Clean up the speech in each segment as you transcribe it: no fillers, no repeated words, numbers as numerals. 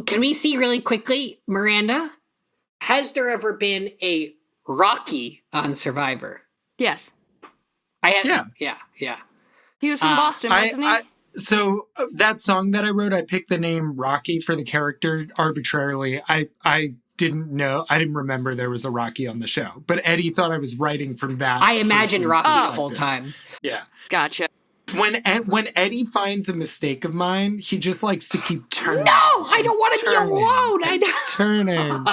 Can we see really quickly, Miranda? Has there ever been a Rocky on Survivor? Yes. Yeah. He was from Boston, wasn't he? So that song that I wrote, I picked the name Rocky for the character arbitrarily. I didn't know. I didn't remember there was a Rocky on the show. But Eddie thought I was writing from that. I imagined Rocky the whole time. Yeah. Gotcha. When Eddie finds a mistake of mine, he just likes to keep turning. No, I don't want to be alone. Turning.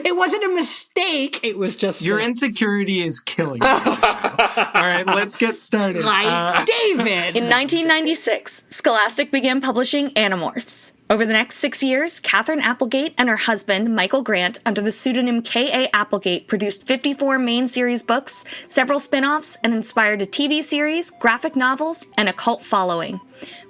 It wasn't a mistake. It was just... Your insecurity is killing you. All right, let's get started. David! In 1996, Scholastic began publishing Animorphs. Over the next 6 years, Katherine Applegate and her husband, Michael Grant, under the pseudonym K.A. Applegate, produced 54 main series books, several spin-offs, and inspired a TV series, graphic novels, and a cult following.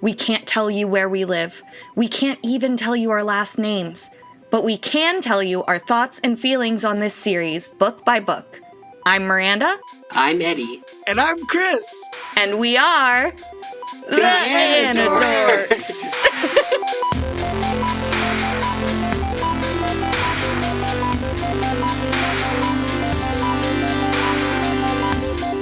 We can't tell you where we live. We can't even tell you our last names. But we can tell you our thoughts and feelings on this series, book by book. I'm Miranda. I'm Eddie. And I'm Chris. And we are... the Anidorks!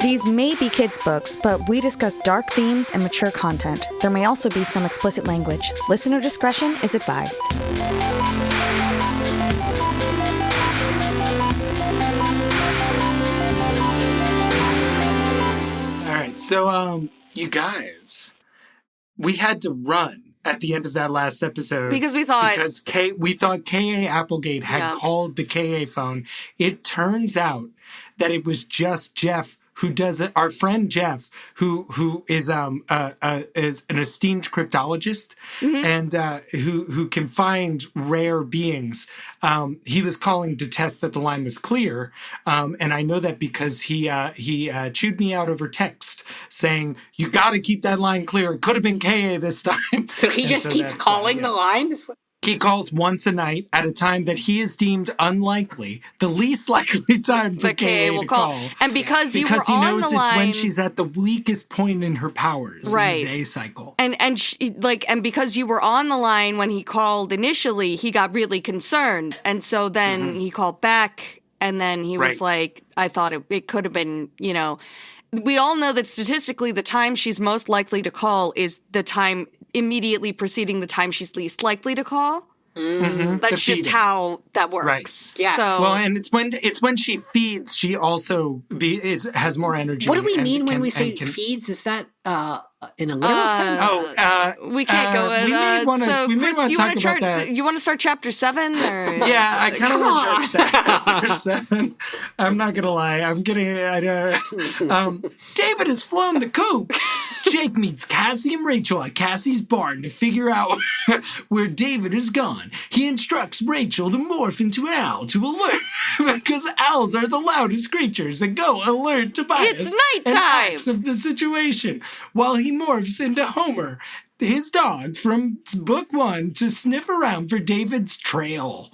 These may be kids' books, but we discuss dark themes and mature content. There may also be some explicit language. Listener discretion is advised. All right, so you guys, we had to run at the end of that last episode Because we thought K.A. Applegate had called the K.A. phone. It turns out that it was just Jeff who does it. Our friend Jeff, who is an esteemed cryptologist and who can find rare beings. He was calling to test that the line was clear, and I know that because he chewed me out over text, saying you got to keep that line clear. It could have been K.A. this time. So he just keeps calling the line. He calls once a night at a time that he is deemed unlikely, the least likely time for K.A. to call. And because you were because he on knows the it's line, when she's at the weakest point in her powers in the day cycle. And because you were on the line when he called initially, he got really concerned. And so then he called back, and then he was like, I thought it could have been, we all know that statistically the time she's most likely to call is the time immediately preceding the time she's least likely to call. That's just how that works. Right. Yeah. So, well, and it's when she feeds, she also has more energy. What do we mean when we say feeds? Is that in a literal sense? We can't go with we may want to talk about that. You want to start chapter 7? Or? Yeah, I kind of want to start chapter 7. I'm not gonna lie. I'm getting. David has flown the coop. Jake meets Cassie and Rachel at Cassie's barn to figure out where David is gone. He instructs Rachel to morph into an owl to alert, because owls are the loudest creatures, and go alert Tobias. It's nighttime! And acts of the situation, while he morphs into Homer, his dog, from book 1 to sniff around for David's trail.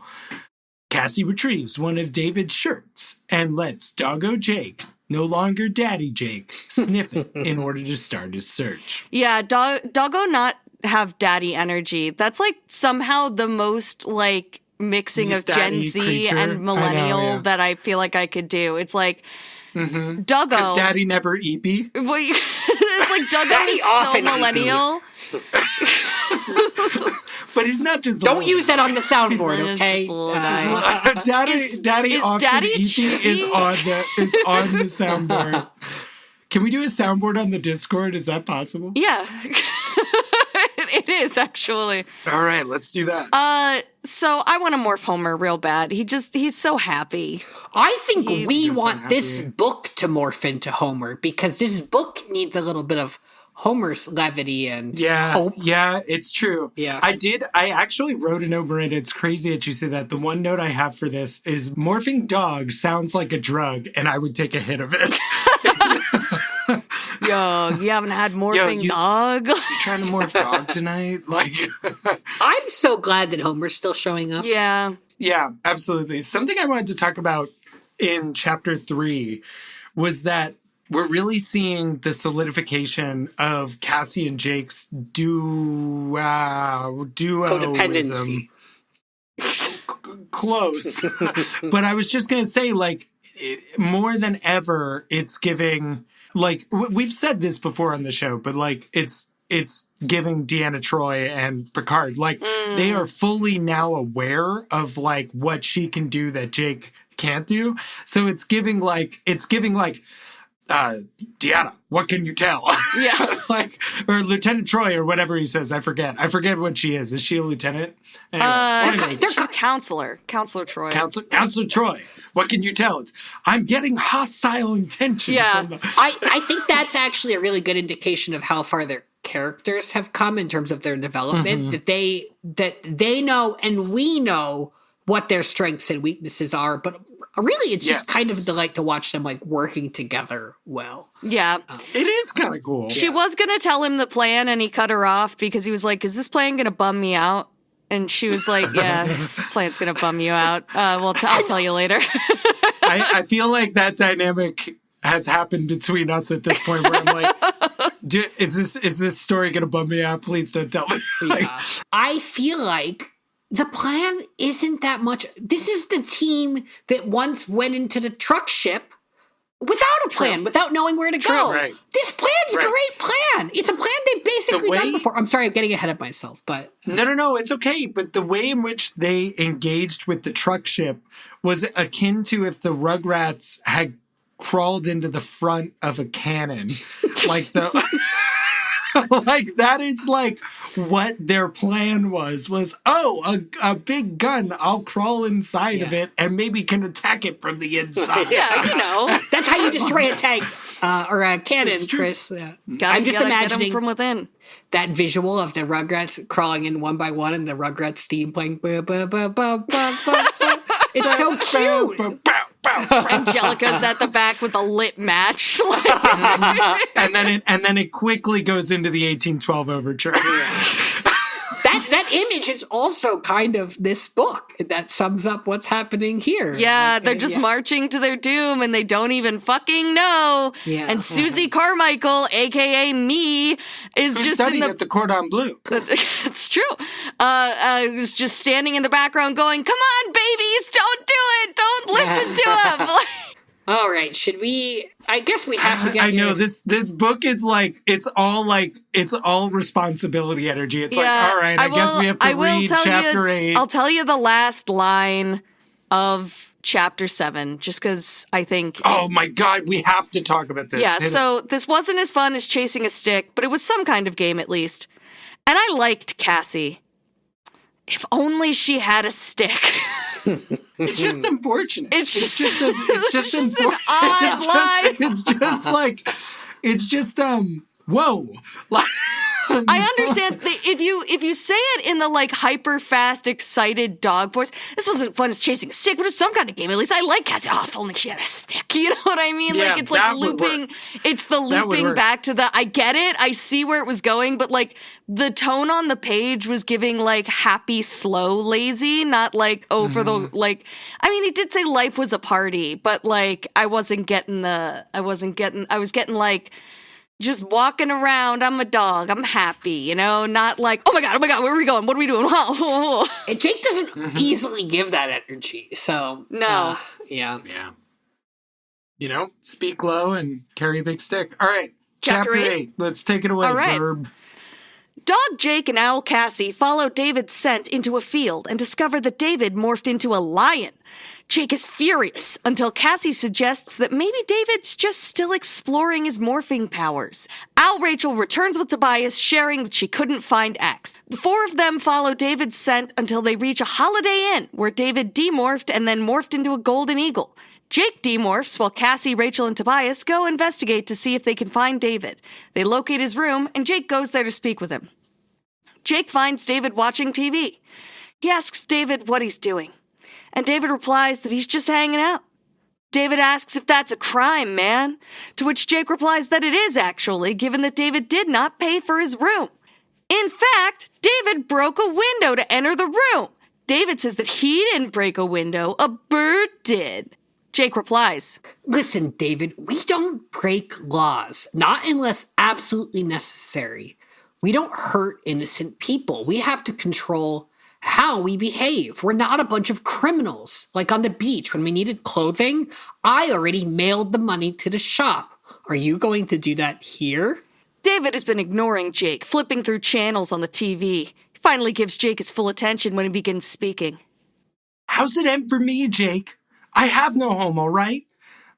Cassie retrieves one of David's shirts and lets Doggo Jake, no longer Daddy Jake, sniff it in order to start his search. Yeah, Doggo not have daddy energy. That's like somehow the most like mixing of Gen Z creature. and millennial that I feel like I could do. It's like Doggo. Because Daddy never Eepy. Well, it's like Doggo Daddy is so often millennial. But he's not just. Don't use that on the soundboard, It's okay? just a little guy. Daddy is often Daddy Eepy is on the soundboard. Can we do a soundboard on the Discord? Is that possible? Yeah. It is, actually. All right, let's do that. So I want to morph Homer real bad. He's so happy. I think we just want unhappy. this book to morph into Homer, because this book needs a little bit of Homer's levity and hope. Yeah, it's true. Yeah. I actually wrote a note, Miranda. It's crazy that you say that. The one note I have for this is morphing dog sounds like a drug, and I would take a hit of it. Yo, you haven't had morphing dog? You trying to morph dog tonight? I'm so glad that Homer's still showing up. Yeah. Yeah, absolutely. Something I wanted to talk about in chapter 3 was that we're really seeing the solidification of Cassie and Jake's duoism. Codependency. Close. But I was just going to say, like, more than ever, it's giving, like, we've said this before on the show, but, like, it's giving Deanna Troi and Picard. Like, they are fully now aware of, like, what she can do that Jake can't do. So it's giving, like, Deanna, what can you tell? Yeah. Like, or Lieutenant Troi or whatever he says. I forget what she is. Is she a lieutenant? Anyway, They're Counselor Troi. Counselor Troi, what can you tell? I'm getting hostile intention. Yeah. I think that's actually a really good indication of how far their characters have come in terms of their development, that they know and we know what their strengths and weaknesses are, but really it's just kind of a delight to watch them like working together well. Yeah. It is kind of cool. She was going to tell him the plan and he cut her off because he was like, is this plan going to bum me out? And she was like, yeah, this plan's going to bum you out. Well, I'll tell you later. I feel like that dynamic has happened between us at this point where I'm like, is this story going to bum me out? Please don't tell me. Like, I feel like the plan isn't that much. This is the team that once went into the truck ship without a plan, without knowing where to go. Right. This plan's a great plan. It's a plan they've basically done before. I'm sorry, I'm getting ahead of myself, but... No, it's okay. But the way in which they engaged with the truck ship was akin to if the Rugrats had crawled into the front of a cannon. Like the... like, that is, like, what their plan was, a big gun, I'll crawl inside of it and maybe can attack it from the inside. Yeah, you know. That's how you destroy a tank or a cannon, Chris. I'm just imagining from within. That visual of the Rugrats crawling in one by one and the Rugrats theme playing. It's so cute. Angelica's at the back with a lit match. and then it quickly goes into the 1812 overture. That image is also kind of this book. That sums up what's happening here. Yeah, they're just marching to their doom and they don't even fucking know. Yeah. And Susie Carmichael, aka me, is just studying at the Cordon Bleu. It's true. Was just standing in the background going, "Come on, babies, don't do it. Don't listen to him." All right, should we? I guess we have to get. I know this book is like it's all responsibility energy. It's like, all right, I guess we have to read chapter 8. I'll tell you the last line of chapter 7, just because I think. Oh my God, we have to talk about this. Yeah, so this wasn't as fun as chasing a stick, but it was some kind of game at least, and I liked Cassie. If only she had a stick. It's just unfortunate. It's just an odd line. It's just whoa. I understand if you say it in the like hyper fast excited dog voice. This wasn't fun as chasing a stick, but it's some kind of game. At least I like Cassie. Oh, if only she had a stick. You know what I mean? Yeah, like it's like looping. It's the looping back to the. I get it. I see where it was going, but like the tone on the page was giving like happy, slow, lazy, not like for the like. I mean, he did say life was a party, but like I was getting like. Just walking around, I'm a dog, I'm happy, you know, not like, oh my God, where are we going? What are we doing? And Jake doesn't easily give that energy, so. No. Yeah. You know, speak low and carry a big stick. All right, chapter 8. Let's take it away, all right. Burb. Dog Jake and Owl Cassie follow David's scent into a field and discover that David morphed into a lion. Jake is furious until Cassie suggests that maybe David's just still exploring his morphing powers. Al Rachel returns with Tobias, sharing that she couldn't find X. The four of them follow David's scent until they reach a Holiday Inn, where David demorphed and then morphed into a golden eagle. Jake demorphs while Cassie, Rachel, and Tobias go investigate to see if they can find David. They locate his room, and Jake goes there to speak with him. Jake finds David watching TV. He asks David what he's doing, and David replies that he's just hanging out. David asks if that's a crime, man, to which Jake replies that it is actually, given that David did not pay for his room. In fact, David broke a window to enter the room. David says that he didn't break a window, a bird did. Jake replies, Listen, David, we don't break laws, not unless absolutely necessary. We don't hurt innocent people. We have to control how we behave. We're not a bunch of criminals. Like on the beach when we needed clothing, I already mailed the money to the shop. Are you going to do that here? David has been ignoring Jake, flipping through channels on the TV. He finally gives Jake his full attention when he begins speaking. How's it end for me, Jake? I have no home, all right?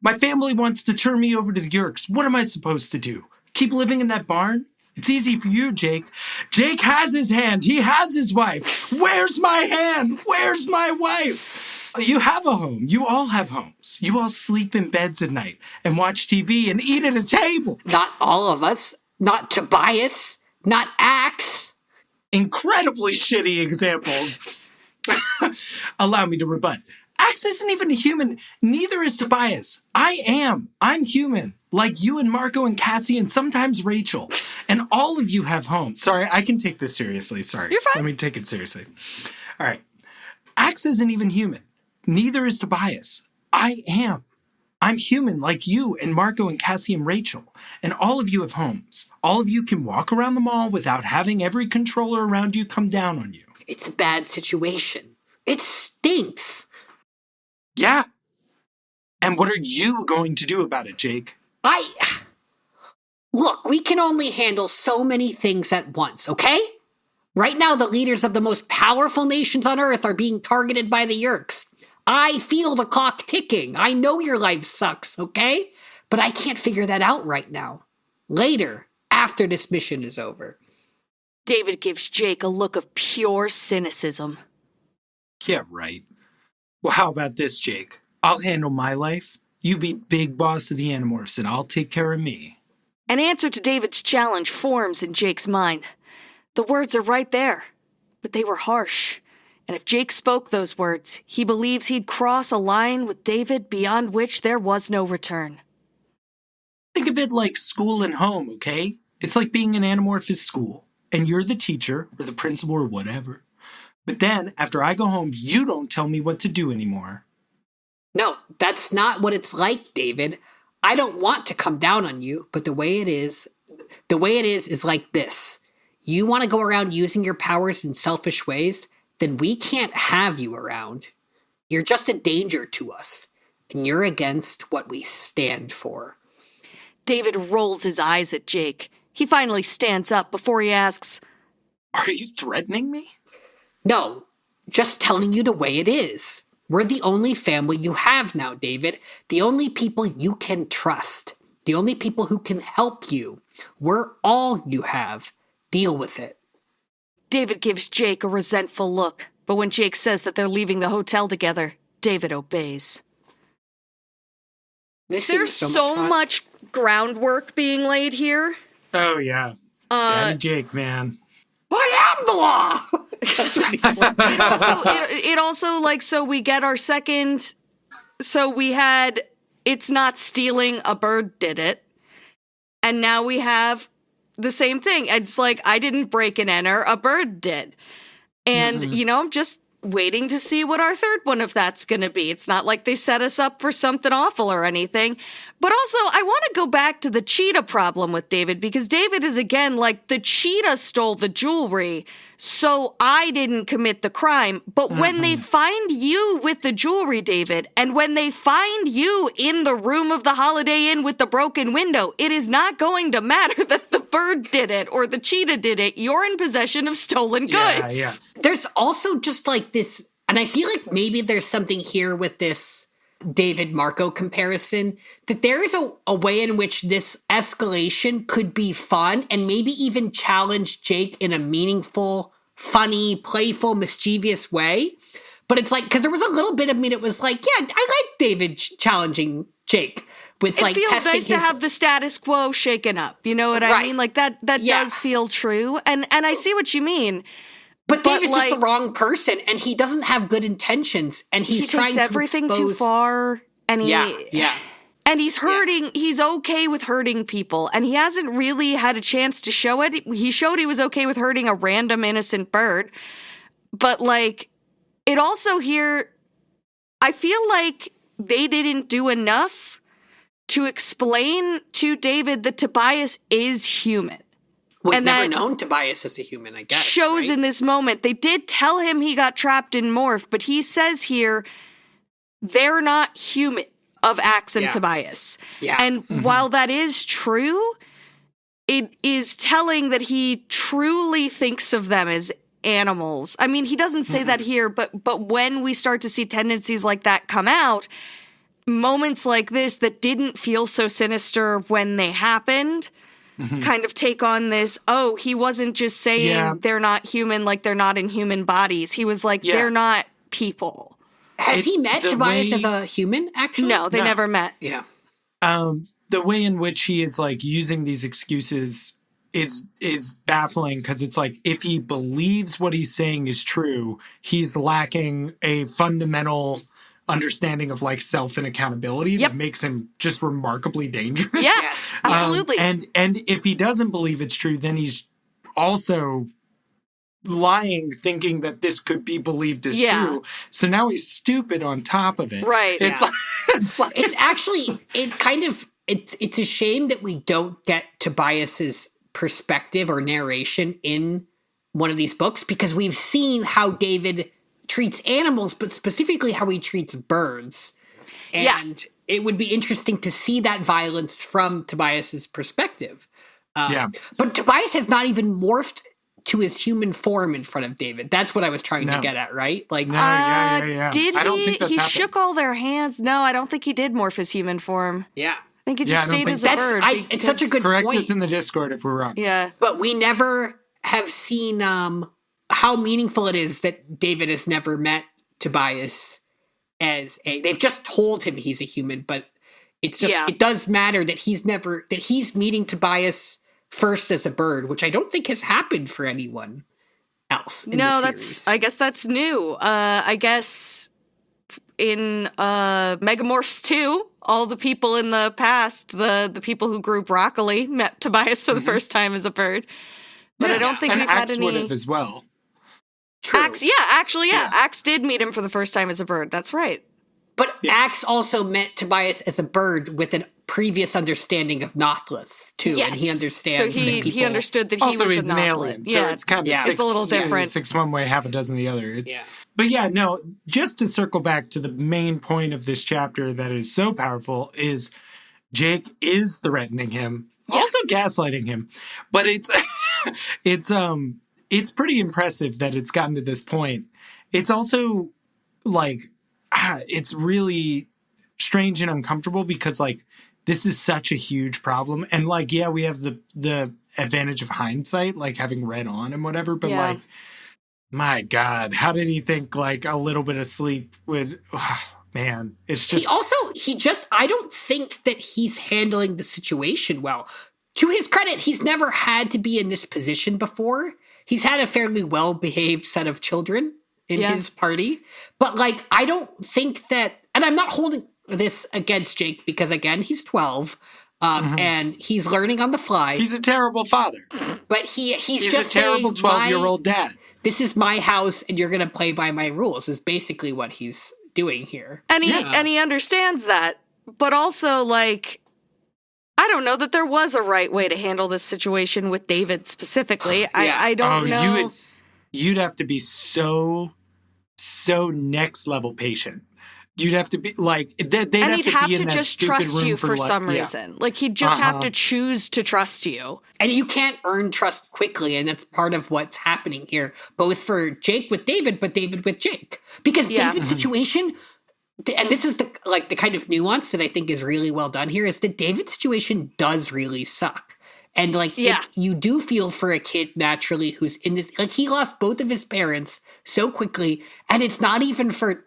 My family wants to turn me over to the Yerks. What am I supposed to do? Keep living in that barn? It's easy for you, Jake. Jake has his hand. He has his wife. Where's my hand? Where's my wife? You have a home. You all have homes. You all sleep in beds at night and watch TV and eat at a table. Not all of us. Not Tobias. Not Axe. Incredibly shitty examples. Allow me to rebut. Axe isn't even a human. Neither is Tobias. I am. I'm human. Like you and Marco and Cassie and sometimes Rachel. And all of you have homes. Sorry, I can take this seriously. Sorry. You're fine. Let me take it seriously. All right. Axe isn't even human. Neither is Tobias. I am. I'm human like you and Marco and Cassie and Rachel. And all of you have homes. All of you can walk around the mall without having every controller around you come down on you. It's a bad situation. It stinks. Yeah. And what are you going to do about it, Jake? Look, we can only handle so many things at once, okay? Right now, the leaders of the most powerful nations on Earth are being targeted by the Yerks. I feel the clock ticking. I know your life sucks, okay? But I can't figure that out right now. Later, after this mission is over. David gives Jake a look of pure cynicism. Yeah, right. Well, how about this, Jake? I'll handle my life. You be big boss of the Animorphs, and I'll take care of me. An answer to David's challenge forms in Jake's mind. The words are right there, but they were harsh. And if Jake spoke those words, he believes he'd cross a line with David beyond which there was no return. Think of it like school and home, okay? It's like being an Animorph is school, and you're the teacher, or the principal, or whatever. But then, after I go home, you don't tell me what to do anymore. No, that's not what it's like, David. I don't want to come down on you, but the way it is like this. You want to go around using your powers in selfish ways, then we can't have you around. You're just a danger to us, and you're against what we stand for. David rolls his eyes at Jake. He finally stands up before he asks, Are you threatening me? No, just telling you the way it is. We're the only family you have now, David. The only people you can trust. The only people who can help you. We're all you have. Deal with it. David gives Jake a resentful look, but when Jake says that they're leaving the hotel together, David obeys. There's so much groundwork being laid here. Oh, yeah. Daddy Jake, man. I am the law! That's what he's like. So it also, like, so we get our second... So we had, it's not stealing, a bird did it. And now we have the same thing. It's like, I didn't break and enter, a bird did. And, you know, I'm just waiting to see what our third one of that's going to be. It's not like they set us up for something awful or anything. But also, I want to go back to the cheetah problem with David, because David is, again, like, the cheetah stole the jewelry, so I didn't commit the crime. But when they find you with the jewelry, David, and when they find you in the room of the Holiday Inn with the broken window, it is not going to matter that the bird did it or the cheetah did it. You're in possession of stolen goods. Yeah. There's also just like this, and I feel like maybe there's something here with this David Marco comparison, that there is a way in which this escalation could be fun and maybe even challenge Jake in a meaningful, funny, playful, mischievous way. But it's like, because there was a little bit of me that was like, yeah, I like David challenging Jake with like testing. It feels testing nice to have the status quo shaken up. You know what I mean? Like that does feel true. And I see what you mean. But David's just the wrong person, and he doesn't have good intentions, and he's trying to everything too far, and and he's hurting. He's okay with hurting people, and he hasn't really had a chance to show it. He showed he was okay with hurting a random innocent bird, but like, it also here, I feel like they didn't do enough to explain to David that Tobias is human. Was and never known Tobias as a human, I guess. Shows right? in this moment. They did tell him he got trapped in Morph, but he says here they're not human of Axe and Tobias. Yeah. And while that is true, it is telling that he truly thinks of them as animals. I mean, he doesn't say that here, but when we start to see tendencies like that come out, moments like this that didn't feel so sinister when they happened kind of take on this, he wasn't just saying they're not human like they're not in human bodies. He was like, they're not people. Has he met Tobias as a human, actually? No, they never met. Yeah. The way in which he is like using these excuses is baffling, because it's like, if he believes what he's saying is true, he's lacking a fundamental understanding of like self and accountability that makes him just remarkably dangerous. Yeah, yes, absolutely. And if he doesn't believe it's true, then he's also lying, thinking that this could be believed as true. So now he's stupid on top of it. Right. It's actually, it's a shame that we don't get Tobias's perspective or narration in one of these books, because we've seen how David treats animals, but specifically how he treats birds. And it would be interesting to see that violence from Tobias's perspective. But Tobias has not even morphed to his human form in front of David. That's what I was trying to get at, right? Like, Did I don't he? think that's He happened. shook all their hands. No, I don't think he did morph his human form. Yeah. I think he just stayed as a bird. It's such a good Correct point. us in the Discord if we're wrong. Yeah. But we never have seen how meaningful it is that David has never met Tobias as they've just told him he's a human, but it's just, it does matter that he's meeting Tobias first as a bird, which I don't think has happened for anyone else in the series. I guess that's new. I guess in Megamorphs 2, all the people in the past, the people who grew broccoli, met Tobias for the first time as a bird. But I don't think we've had any. would have as well. True. Axe, Axe did meet him for the first time as a bird. That's right. But Axe also met Tobias as a bird with a previous understanding of Nothliths, too. Yes. And he understands so he understood that he Also, was he's an alien, so it's kind of it's a little different. Six one way, half a dozen the other. But just to circle back to the main point of this chapter that is so powerful is Jake is threatening him, also gaslighting him. But it's pretty impressive that it's gotten to this point. It's also like, it's really strange and uncomfortable because like, this is such a huge problem. And like, we have the advantage of hindsight, like having read on and whatever, but like, my God, how did he think like a little bit of sleep with, man, it's just. I don't think that he's handling the situation well. To his credit, he's never had to be in this position before. He's had a fairly well-behaved set of children in his party. But, like, I don't think that... And I'm not holding this against Jake because, again, he's 12. And he's learning on the fly. He's a terrible father. But he's just a terrible 12-year-old dad. This is my house, and you're going to play by my rules, is basically what he's doing here. And he understands that. But also, like... I don't know that there was a right way to handle this situation with David specifically. I don't know. You'd have to be so next level patient. You'd have to be like, they'd have to be in to that just stupid trust room you for some reason. Like he'd just have to choose to trust you. And you can't earn trust quickly, and that's part of what's happening here, both for Jake with David, but David with Jake. Because David's situation... And this is the kind of nuance that I think is really well done here, is that David's situation does really suck. And you do feel for a kid naturally who's in this, like he lost both of his parents so quickly, and it's not even for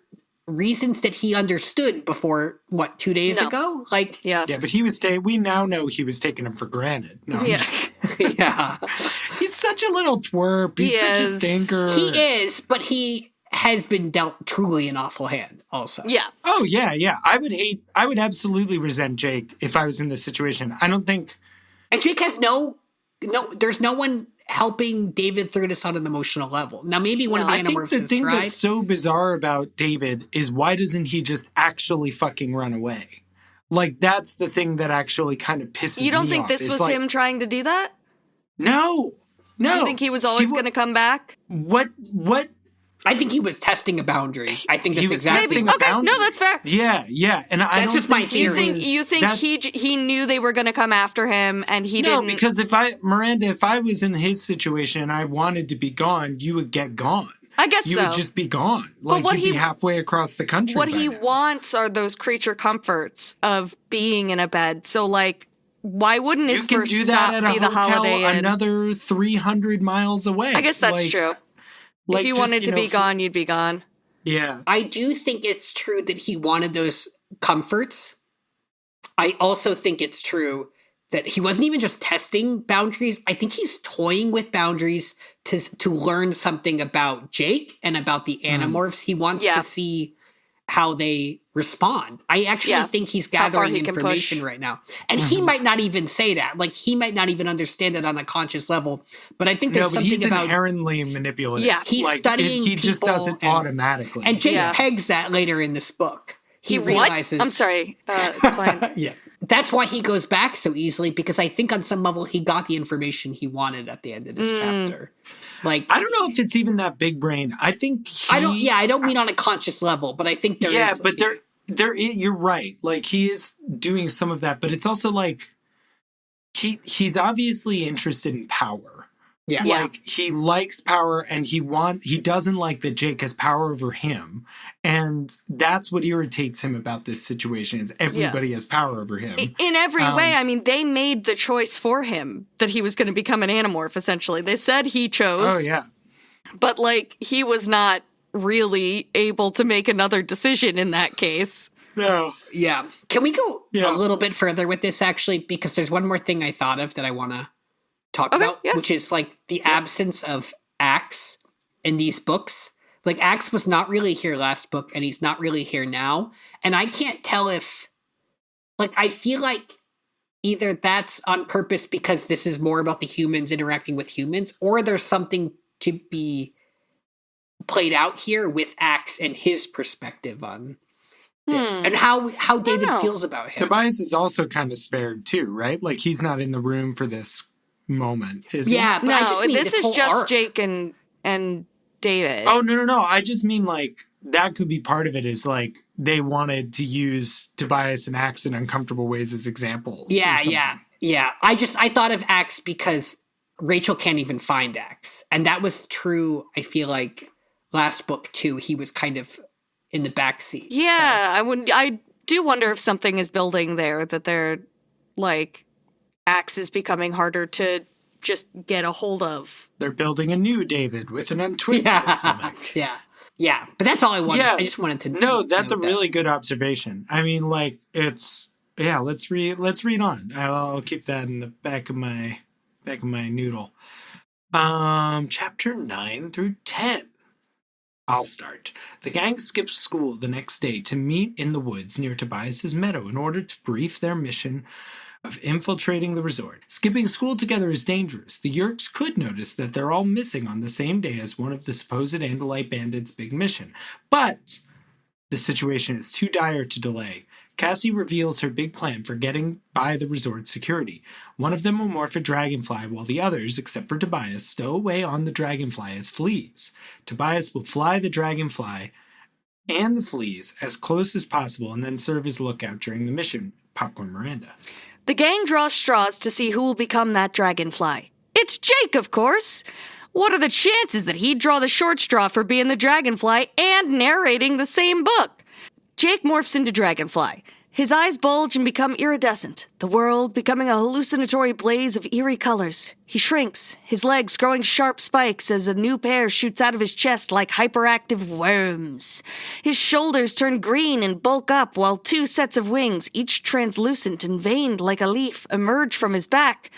reasons that he understood before, 2 days ago? Like, yeah, but we now know he was taking him for granted. No, he's such a little twerp. He's such a stinker. He is, but he has been dealt truly an awful hand also. Yeah. Oh, yeah. I would absolutely resent Jake if I was in this situation. I don't think... And Jake has there's no one helping David through this on an emotional level. Now, maybe one of the I think Animorphs the has thing tried. that's so bizarre about David is why doesn't he just actually fucking run away? Like, that's the thing that actually kind of pisses me off. You don't think this was him trying to do that? No. You think he was always going to come back? What? I think he was testing a boundary. I think that's He was exactly testing what a boundary. No, that's fair. Yeah. And I That's don't just my think theory. You think he knew they were going to come after him and he didn't? No, because if I was in his situation and I wanted to be gone, you would get gone. I guess you would just be gone. Like, you'd be halfway across the country. What he wants are those creature comforts of being in a bed. So, like, why wouldn't his first stop be the Holiday Inn? Another 300 miles away. I guess that's true. If you wanted to be gone, you'd be gone. Yeah. I do think it's true that he wanted those comforts. I also think it's true that he wasn't even just testing boundaries. I think he's toying with boundaries to learn something about Jake and about the Animorphs. He wants to see how they respond. I actually think he's gathering information right now. And he might not even say that. Like, he might not even understand it on a conscious level. But I think there's something he's about... inherently manipulative. Yeah, he's studying He just doesn't automatically. And Jake pegs that later in this book. He realizes... I'm sorry. Fine. Yeah. That's why he goes back so easily, because I think on some level he got the information he wanted at the end of this chapter. Like, I don't know if it's even that big brain. I think I don't mean on a conscious level, but I think there is. Yeah, but you're right. Like, he is doing some of that, but it's also like he's obviously interested in power. Yeah. Like, he likes power, and he doesn't like that Jake has power over him. And that's what irritates him about this situation, is everybody has power over him. In every way. I mean, they made the choice for him that he was going to become an Animorph, essentially. They said he chose. Oh, yeah. But, like, he was not really able to make another decision in that case. No. Yeah. Can we go a little bit further with this, actually? Because there's one more thing I thought of that I want to talk about, which is, like, the absence of Axe in these books. Like, Axe was not really here last book, and he's not really here now. And I can't tell if... Like, I feel like either that's on purpose because this is more about the humans interacting with humans, or there's something to be played out here with Axe and his perspective on this. And how David feels about him. Tobias is also kind of spared, too, right? Like, he's not in the room for this moment, is he? Yeah, but I just mean this is just arc. Jake and David. Oh, no. I just mean, like, that could be part of it, is, like, they wanted to use Tobias and Axe in uncomfortable ways as examples. Yeah. I thought of Axe because Rachel can't even find Axe. And that was true, I feel like, last book, too. He was kind of in the backseat. Yeah, so. I do wonder if something is building there, that they're, like, Axe is becoming harder to just get a hold of. They're building a new David with an untwisted stomach. Yeah. But that's all I wanted. I just wanted to. No, that's a really good observation. I mean, like, it's let's read on. I'll keep that in the back of my noodle. Chapter 9 through 10. I'll start. The gang skips school the next day to meet in the woods near Tobias's meadow in order to brief their mission of infiltrating the resort. Skipping school together is dangerous. The Yeerks could notice that they're all missing on the same day as one of the supposed Andalite bandits' big mission. But the situation is too dire to delay. Cassie reveals her big plan for getting by the resort's security. One of them will morph a dragonfly, while the others, except for Tobias, stow away on the dragonfly as fleas. Tobias will fly the dragonfly and the fleas as close as possible and then serve as lookout during the mission. Popcorn Miranda. The gang draws straws to see who will become that dragonfly. It's Jake, of course. What are the chances that he'd draw the short straw for being the dragonfly and narrating the same book? Jake morphs into dragonfly. His eyes bulge and become iridescent, the world becoming a hallucinatory blaze of eerie colors. He shrinks, his legs growing sharp spikes as a new pair shoots out of his chest like hyperactive worms. His shoulders turn green and bulk up while two sets of wings, each translucent and veined like a leaf, emerge from his back.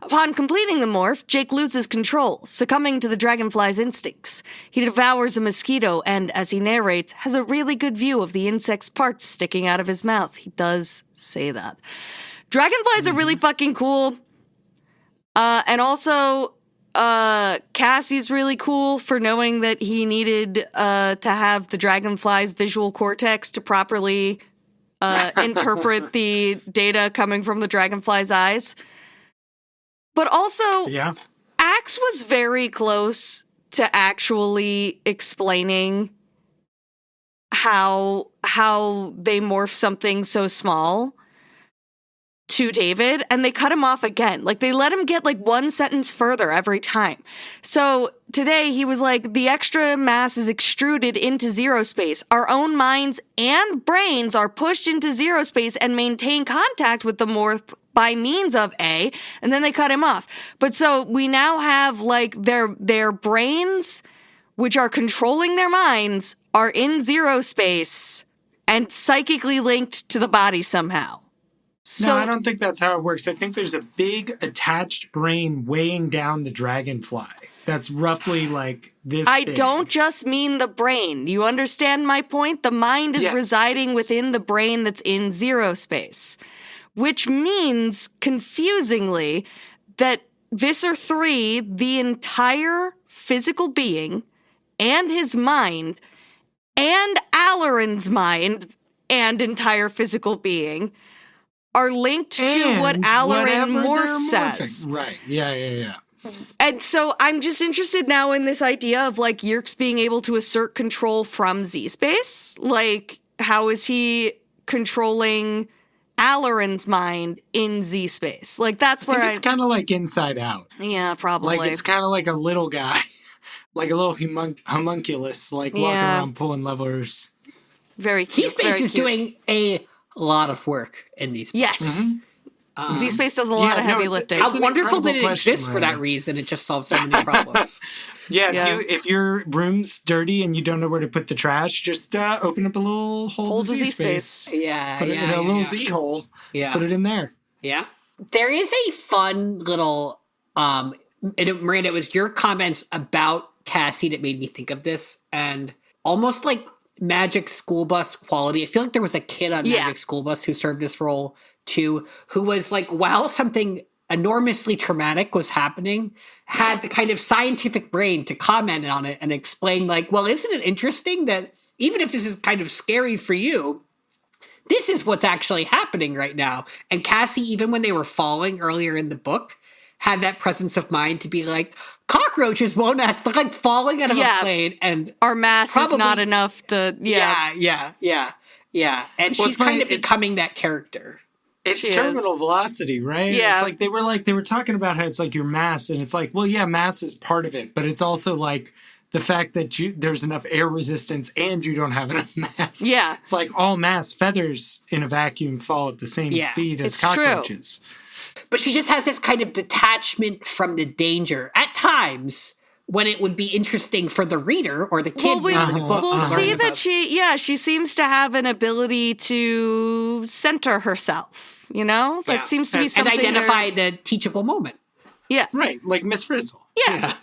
Upon completing the morph, Jake loses control, succumbing to the dragonfly's instincts. He devours a mosquito and, as he narrates, has a really good view of the insect's parts sticking out of his mouth. He does say that. Dragonflies are really fucking cool. And also, Cassie's really cool for knowing that he needed to have the dragonfly's visual cortex to properly interpret the data coming from the dragonfly's eyes. But also, Axe was very close to actually explaining how they morph something so small to David, and they cut him off again. Like, they let him get, like, one sentence further every time. So today he was like, the extra mass is extruded into zero space. Our own minds and brains are pushed into zero space and maintain contact with the morph by means of A, and then they cut him off. But so we now have, like, their brains, which are controlling their minds, are in zero space and psychically linked to the body somehow. So, no, I don't think that's how it works. I think there's a big attached brain weighing down the dragonfly. That's roughly like this I big. don't just mean the brain. You understand my point? The mind is residing within the brain that's in zero space. Which means, confusingly, that Visser 3, the entire physical being, and his mind, and Alarin's mind, and entire physical being, are linked to what Alarin Morph says. Right. Yeah. And so I'm just interested now in this idea of, like, Yerkes being able to assert control from Z-Space. Like, how is he controlling Alarin's mind in Z-Space? Like, that's where it's kind of like Inside Out. Yeah, probably. Like, it's kind of like a little guy. Like a little homunculus, like, walking around pulling levers. Very cute. Z-Space is doing a lot of work in these books. Yes. Z-Space does a lot of heavy lifting. How wonderful that it exists for that reason. It just solves so many problems. If your room's dirty and you don't know where to put the trash, just open up a little hole to Z-Space. Put it in a little Z-hole. Yeah. Put it in there. Yeah. There is a fun little, Miranda, it was your comments about Cassie that made me think of this, and almost like Magic School Bus quality. I feel like there was a kid on Magic School Bus who served this role too, who was like, while something enormously traumatic was happening, had the kind of scientific brain to comment on it and explain, like, well, isn't it interesting that even if this is kind of scary for you, this is what's actually happening right now. And Cassie, even when they were falling earlier in the book, had that presence of mind to be like, cockroaches won't act like falling out of a plane, and our mass is not enough to and she's kind of becoming that character. It's terminal velocity, right? Yeah. It's like they were talking about how it's like your mass, and it's like, well, yeah, mass is part of it, but it's also like the fact that there's enough air resistance and you don't have enough mass. Yeah. It's like all mass feathers in a vacuum fall at the same speed as cockroaches. True. But she just has this kind of detachment from the danger at times when it would be interesting for the reader or the kid. We'll see that she seems to have an ability to center herself, you know? That seems to be something. And identify the teachable moment. Yeah. Right, like Miss Frizzle. Yeah.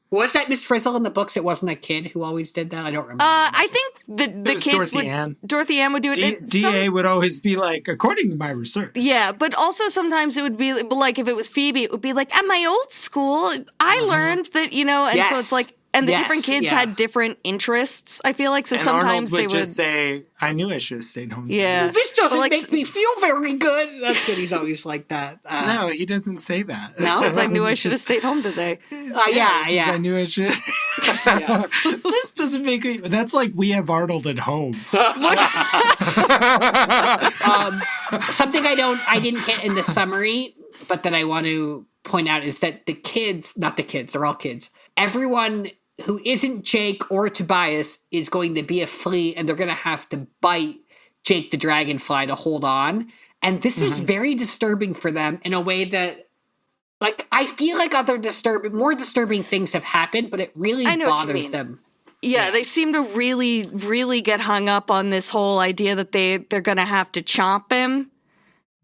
Was that Miss Frizzle in the books? It wasn't a kid who always did that? I don't remember. I think the kids Dorothy Ann would do it. DA would always be like, according to my research. Yeah, but also sometimes it would be like, if it was Phoebe, it would be like, at my old school, I learned that, you know, and so it's like, and the different kids had different interests, I feel like, so and sometimes Arnold would they would just say, I knew I should have stayed home. Yeah. This doesn't make me feel very good. That's what he's always like that. No, he doesn't say that. No, because I knew I should have stayed home today. I knew I should. This doesn't make me. That's like We Have Arnold at Home. Something I didn't hit in the summary, but that I want to point out is that they're all kids. Everyone who isn't Jake or Tobias is going to be a flea, and they're going to have to bite Jake the Dragonfly to hold on. And this is very disturbing for them in a way that, like, I feel like more disturbing things have happened, but it really bothers them. Yeah, they seem to really, really get hung up on this whole idea that they're going to have to chomp him.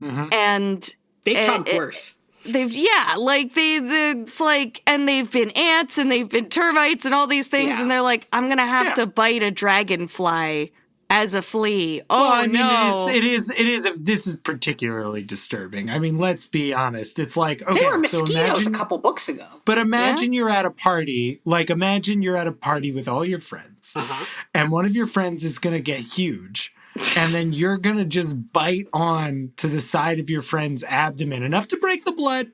And they chomp worse. It's like, and they've been ants and they've been termites and all these things, and they're like, I'm gonna have to bite a dragonfly as a flea. Oh, well, I mean, no. this is particularly disturbing. I mean, let's be honest. It's like, okay, There were so mosquitoes a couple books ago. But imagine you're at a party, with all your friends, and one of your friends is going to get huge, and then you're going to just bite on to the side of your friend's abdomen, enough to break the blood,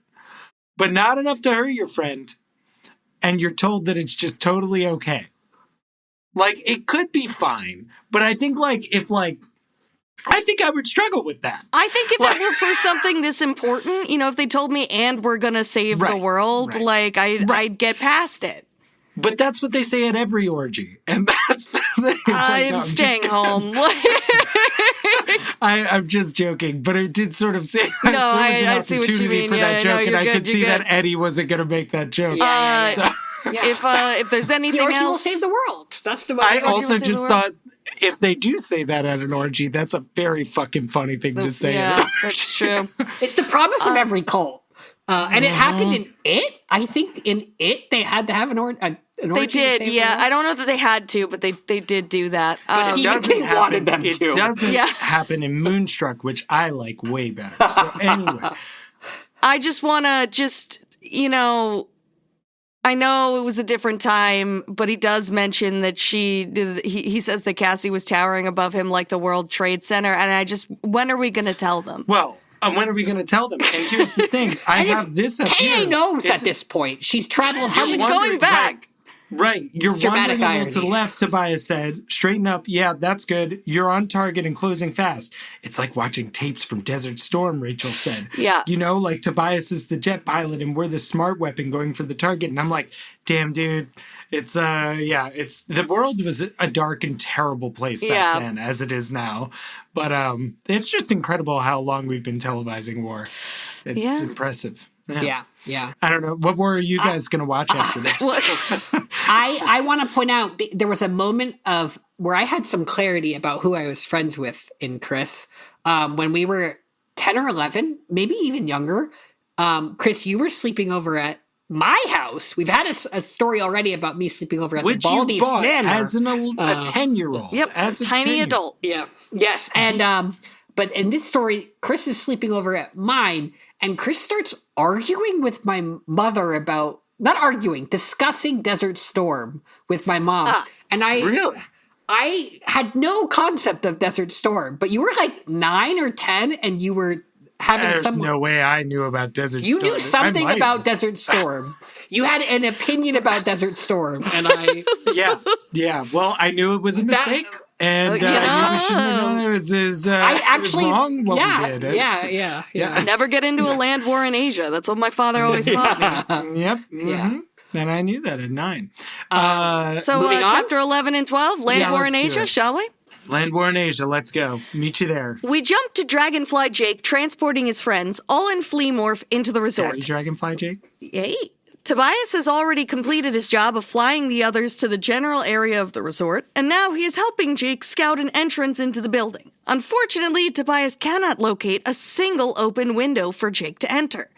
but not enough to hurt your friend, and you're told that it's just totally okay. Like, it could be fine, but I think, I think I would struggle with that. I think if it were for something this important, if they told me, and we're going to save the world, I'd get past it. But that's what they say at every orgy. And that's the thing. I'm staying home. I'm just joking, but it did sort of say no, I see what you mean. For that joke, and I good, could see that Eddie wasn't going to make that joke. If there's anything the orgy else, will save the world. That's the. I also just thought if they do say that at an orgy, that's a very fucking funny thing to say. Yeah, that's true. It's the promise of every cult, and it happened in It. I think in It they had to have an orgy. They did, yeah. I don't know that they had to, but they did do that. It doesn't happen. It doesn't Yeah. happen in Moonstruck, which I like way better. So anyway, I just want to I know it was a different time, but he does mention that he says that Cassie was towering above him like the World Trade Center, and when are we going to tell them? Well, when are we going to tell them? And here's the thing. I have this up here. Kay knows at this point. She's traveled. She's going back. Right. You're wandering a little to the left, Tobias said. Straighten up. Yeah, that's good. You're on target and closing fast. It's like watching tapes from Desert Storm, Rachel said. Yeah. Like Tobias is the jet pilot and we're the smart weapon going for the target. And I'm like, damn, dude. It's, the world was a dark and terrible place back then, as it is now. But it's just incredible how long we've been televising war. It's impressive. Yeah. I don't know. What war are you guys going to watch after this? I want to point out there was a moment where I had some clarity about who I was friends with in Chris. When we were 10 or 11, maybe even younger. Chris, you were sleeping over at my house. We've had a story already about me sleeping over at the Baldy's Manor. As a 10-year-old. Yep, as a tiny adult. Yeah. Yes. And but in this story, Chris is sleeping over at mine, and Chris starts arguing with my mother about discussing Desert Storm with my mom. And I had no concept of Desert Storm, but you were like 9 or 10 and you were having There's no way I knew about Desert Storm. You knew something about Desert Storm. You had an opinion about Desert Storm, and I... Yeah. Well, I knew it was a mistake. And you shouldn't have known it was wrong what we did. Yeah. Never get into a land war in Asia. That's what my father always taught me. Yep. Mm-hmm. Yeah. And I knew that at 9. So chapter 11 and 12, land war in Asia, shall we? Land war in Asia, let's go. Meet you there. We jump to Dragonfly Jake transporting his friends, all in flea morph, into the resort. Daddy Dragonfly Jake? Yay. Tobias has already completed his job of flying the others to the general area of the resort, and now he is helping Jake scout an entrance into the building. Unfortunately, Tobias cannot locate a single open window for Jake to enter.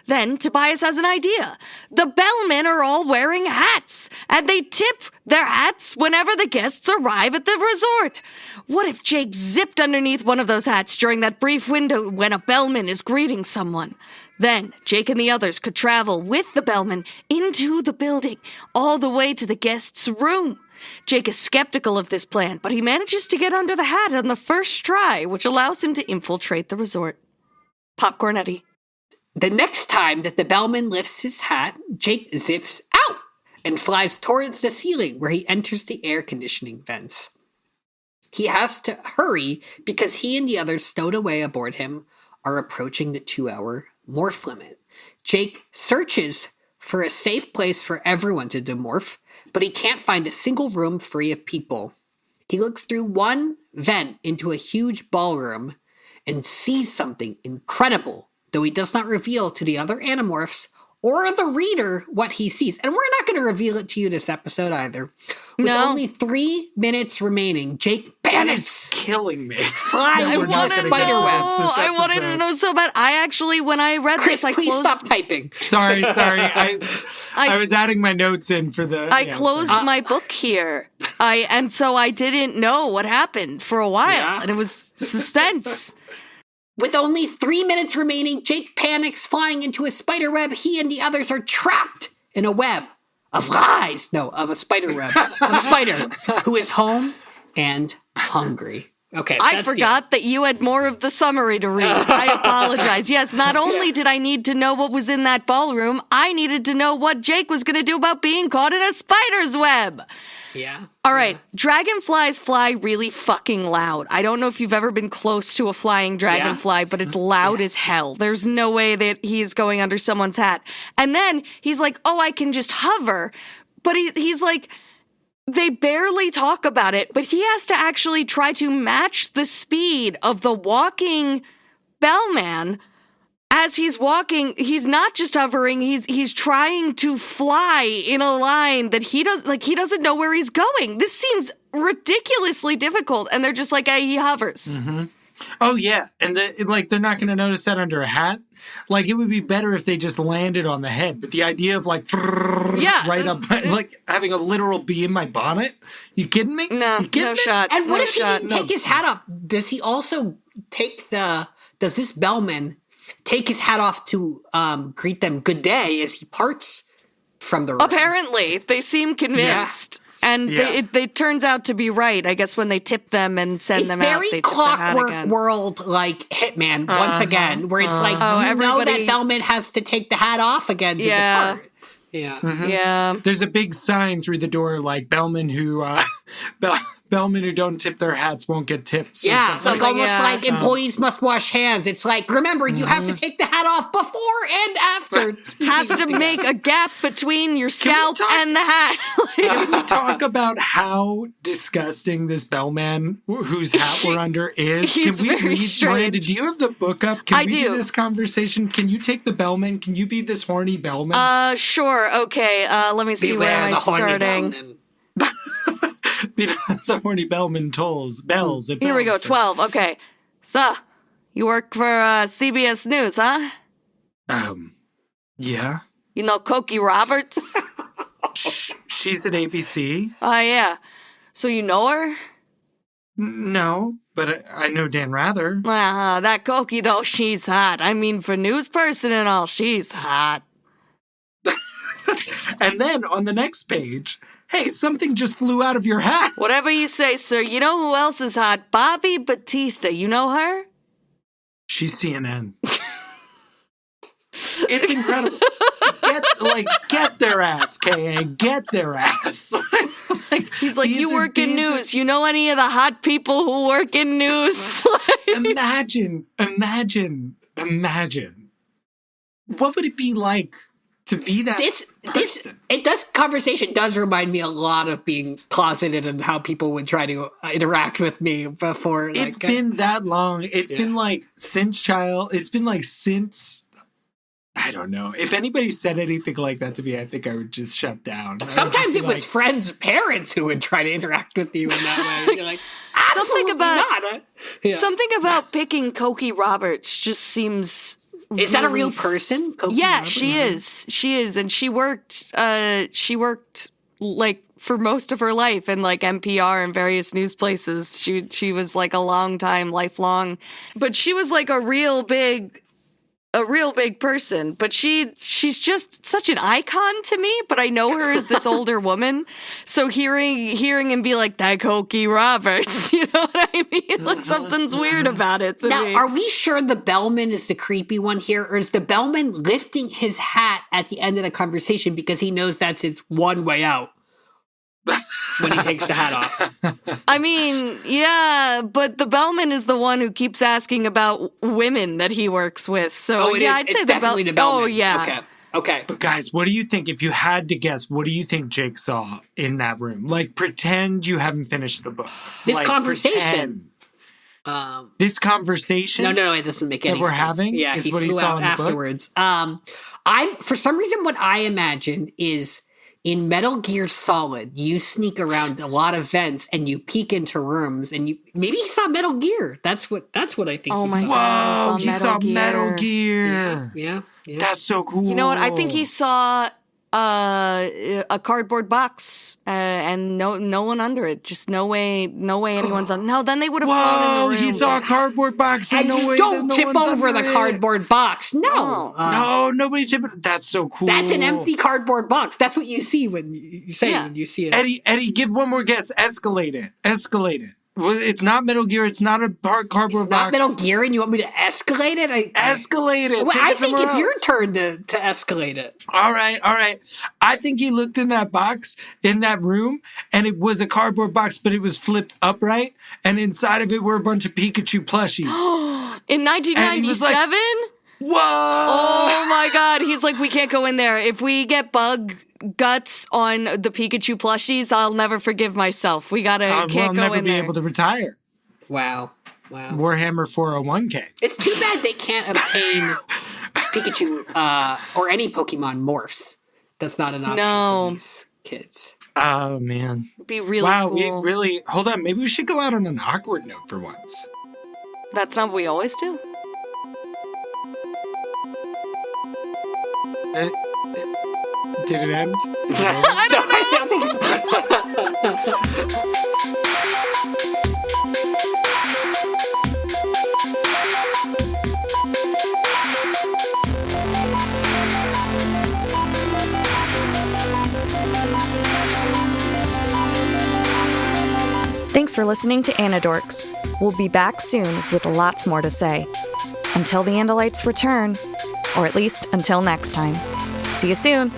Then Tobias has an idea. The bellmen are all wearing hats, and they tip their hats whenever the guests arrive at the resort. What if Jake zipped underneath one of those hats during that brief window when a bellman is greeting someone? Then Jake and the others could travel with the bellman into the building, all the way to the guest's room. Jake is skeptical of this plan, but he manages to get under the hat on the first try, which allows him to infiltrate the resort. Popcorn Eddie. The next time that the bellman lifts his hat, Jake zips out and flies towards the ceiling where he enters the air conditioning vents. He has to hurry because he and the others stowed away aboard him are approaching the 2-hour morph limit. Jake searches for a safe place for everyone to demorph, but he can't find a single room free of people. He looks through one vent into a huge ballroom and sees something incredible, though he does not reveal to the other Animorphs or the reader what he sees. And we're not going to reveal it to you this episode either. With only 3 minutes remaining, Jake panics. Killing me. Flying into a spider web. I wanted to know so bad. I actually, when I read Chris, this, I please closed... stop typing. Sorry. I was adding my notes in for the... I closed my book here. And so I didn't know what happened for a while. And it was suspense. With only 3 minutes remaining, Jake panics, flying into a spider web. He and the others are trapped in a web of lies. No, of a spider web. Of a spider who is home and hungry. Okay. I forgot that you had more of the summary to read. I apologize. Yes, not only did I need to know what was in that ballroom, I needed to know what Jake was going to do about being caught in a spider's web. Yeah. All right. Dragonflies fly really fucking loud. I don't know if you've ever been close to a flying dragonfly, but it's loud as hell. There's no way that he's going under someone's hat. And then he's like, oh, I can just hover. But he's like, they barely talk about it, but he has to actually try to match the speed of the walking bellman. As he's walking, he's not just hovering, he's trying to fly in a line that he doesn't know where he's going. This seems ridiculously difficult, and they're just like, hey, he hovers. Mm-hmm. Oh, yeah. And they're not going to notice that under a hat. Like, it would be better if they just landed on the head. But the idea of, right up, like, having a literal bee in my bonnet? You kidding me? No shot. And what if he didn't take his hat off? Does he also does this bellman take his hat off to greet them good day as he parts from the room? Apparently. They seem convinced. Yeah. And it turns out to be right, I guess, when they tip them and send them out. It's very Clockwork World, like Hitman, once again, where it's like, know that Bellman has to take the hat off again to depart. Yeah. Mm-hmm. Yeah. There's a big sign through the door, like, Bellmen who don't tip their hats won't get tips. Yeah, like almost like employees must wash hands. It's like, remember, you have to take the hat off before and after. Has to make a gap between your scalp and the hat. Can we talk about how disgusting this bellman whose hat we're under is? He's very strange. Miranda, do you have the book up? Can we do this conversation? Can you take the bellman? Can you be this horny bellman? Sure. Okay. Let me see where am I starting. The horny bellman bells. Here we go, 12. Okay. So, you work for CBS News, huh? Yeah. You know Cokie Roberts? She's at ABC. Oh, yeah. So you know her? No, but I know Dan Rather. That Cokie, though, she's hot. I mean, for news person and all, she's hot. And then on the next page, hey, something just flew out of your hat. Whatever you say, sir. You know who else is hot? Bobby Batista. You know her? She's CNN. It's incredible. Get their ass, K.A. Get their ass. He's like, you work in news. You know any of the hot people who work in news? Imagine. What would it be like to be that person? Conversation does remind me a lot of being closeted and how people would try to interact with me before. It's been that long. It's been since I don't know. If anybody said anything like that to me, I think I would just shut down. Sometimes it was friends' parents who would try to interact with you in that way. You're like, absolutely not. Something about picking Cokie Roberts just seems... Is that a real person? Cokie Roberts? She is. She is. And she worked like for most of her life in like NPR and various news places. She was like a lifelong, but she was like a real big person, but she's just such an icon to me, but I know her as this older woman. So hearing him be like, that Cokie Roberts, you know what I mean? Like something's weird about it to me. Are we sure the bellman is the creepy one here, or is the bellman lifting his hat at the end of the conversation because he knows that's his one way out? When he takes the hat off. I mean, yeah, but the bellman is the one who keeps asking about women that he works with. So I'd say definitely the bellman. Oh, yeah. Okay. But guys, what do you think, if you had to guess, what do you think Jake saw in that room? Like, pretend you haven't finished the book. This conversation. This conversation? No, it doesn't make any that we're sense. having. Yeah, is he what flew he saw out in the afterwards. book? For some reason, what I imagine is in Metal Gear Solid, you sneak around a lot of vents and you peek into rooms, and maybe he saw Metal Gear. That's what I think. Oh he my saw. God, Whoa, he saw Metal Gear. Yeah. That's so cool. You know what? I think he saw a cardboard box and no one under it. Just no way anyone's on. No, then they would have fallen in the room. He saw a cardboard box And no you way don't that tip no one's over the under it. cardboard box. No. No, nobody tip it. That's so cool. That's an empty cardboard box. That's what you see when you say when you see it. Eddie, give one more guess. Escalate it. Well, it's not Metal Gear. It's not a cardboard box. It's not Metal Gear, and you want me to escalate it? Escalate it. Well, I think it's your else. turn to escalate it. All right. I think he looked in that box, in that room, and it was a cardboard box, but it was flipped upright, and inside of it were a bunch of Pikachu plushies. In 1997? Whoa! Oh my God. He's like, we can't go in there. If we get bug guts on the Pikachu plushies, I'll never forgive myself. We can't we'll go never in be there. able to retire. Wow. Warhammer 401k. It's too bad they can't obtain Pikachu or any Pokemon morphs. That's not an option for these kids. Oh, man. It'd be really cool. We really... Hold on. Maybe we should go out on an awkward note for once. That's not what we always do. Did it end? I don't know. Thanks for listening to Anidorks. We'll be back soon with lots more to say. Until the Andalites return, or at least until next time. See you soon.